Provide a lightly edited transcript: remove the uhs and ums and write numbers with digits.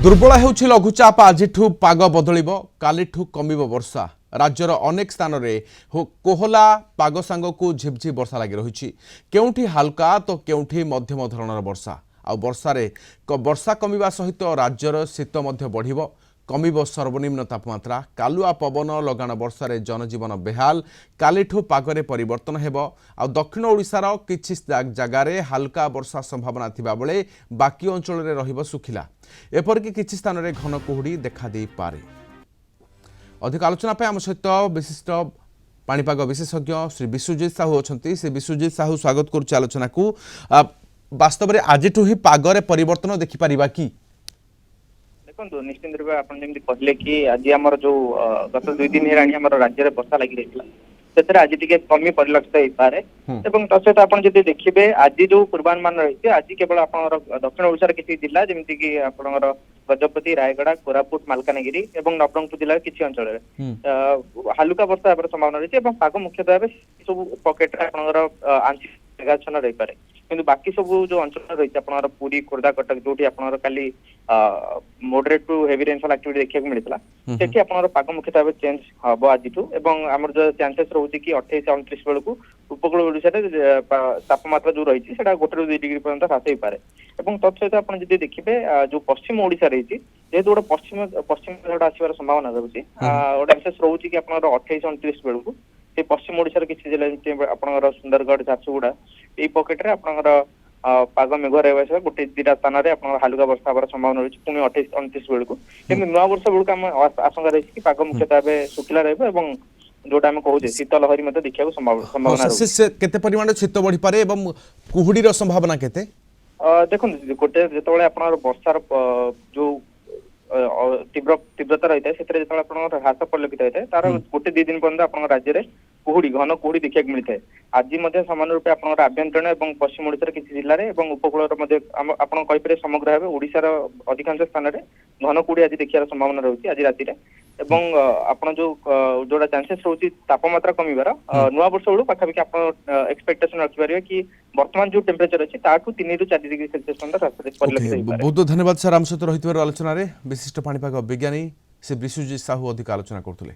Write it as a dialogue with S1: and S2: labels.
S1: दुर्बल होउछि लघुचाप आजिठु पाग बदलिबो कालिठु कमिबो वर्षा राज्यर अनेक स्थान रे कोहला पाग सांगकु झिपझिप वर्षा लागि रहिछि केउठी हल्का तो केउठी मध्यम धरणर वर्षा आ वर्षा कमिबा सहित राज्यर शीत मध्य बढ़िबो कमिबो सर्वनिम्न तापमात्रा कालुआ पवन लगाण वर्षा रे जनजीवन बेहाल कालिठु पागरे परिवर्तन हेबो आ दक्षिण ओडिसार किछि जगार हल्का वर्षा संभावना थिबा बेले बाकी अंचल रे रहिबो सुखिला एपरिक किछि स्थान रे घन कुहुडी देखा दे पारे। अधिक आलोचना पे आम सहित विशिष्ट पाणीपाग विशेषज्ञ श्री विश्वजित साहू अछंती। श्री विश्वजित साहू स्वागत करुछि आलोचना को। वास्तव में आजिठु ही पागरे परिवर्तन देखि परिबा कि
S2: देखो निश्चित रूप आप कहले कि आज आमर जो गत 2 दिन हेलाणी आमर राज्य में वर्षा लगी रही से आज टी कमी परिलक्षित हो पारे एवं तसहित आप देखिए आज जो पूर्वानुमान रही आज केवल आप दक्षिण ओडिशार किसी जिला जमीक कि आपंकर गजपति रायगड़ा कोरापुट मालकानगिरी और नवरंगपुर जिलार किसी अंचल हालुका वर्षा होकर संभावना रही है पाग मुख्यतः भाव सब पकेट आंशिक मेघाच्छन्न रही पारे किंतु बाकी सब जो अंचल रही है पुरी खोर्धा कटक जो काली moderate to heavy rainfall activity देखा मिलता सेठी पाग मुख्यतः चेंज हम आज आम जो चांसेस रोचे कि 28-29 बेलू उपकूल ओडिशा तापमात्रा जो रही है 1 ରୁ 2 डिग्री पर्यंत ह्रास हो पारे तत्सहित आप देखिए जो पश्चिम ओडिशा रही जेहेतु गोटे पश्चिम आसवर संभावना रोचे गोटे विशेष रोचे कि 28-29 बेलू से पश्चिम ओडिशा किसी जिला आपंकर सुंदरगढ़ झारसुगुड़ा ये पकेट पाग मेघ रहा गोटे 2टा स्थान में हालुका वर्षा हमार संभावना रही पुणी 28-29 बेलू कि नुआ वर्ष बेलू आम आशंका रही कि पाग मुख्यतः शुखिला रहा जोटा आम कहूँ शीत लहरी देखा संभावना
S1: केते परिमाण शीत बढ़ी पारे एवं कुहुडीर संभावना केते
S2: देखो गोटे जो वर्षार जो तीव्रता रही है से ह्रास परिलक्षित होता है तार 1-2 दिन पर्यंत आप राज्य में कुहुडी घन कुहुडी देखा मिलता है आज सामान्य रूप आप आभ्यंतरण और पश्चिम ओडिशार किसी जिले में उपकूल आपरे समग्र भाव ओडिशार अधिकांश स्थान में घन कुहुडी आज देखिए संभावना रही आज राति आप जोड़ा चांसेस रोचे तापमात्रा कमिबार नुआ वर्ष बेलू पाखापाखि आप एक्सपेक्टेशन रखिपारे कि वर्तमान जो टेम्परेचर अच्छी 3 ରୁ 4 डिग्री सेल्सियस परिलक्षित।
S1: बहुत धन्यवाद सर आम सहित रही आलोचन विशिष्ट पाणीपाग विज्ञानी श्री विश्वजित साहू अधिक आलोचना करते।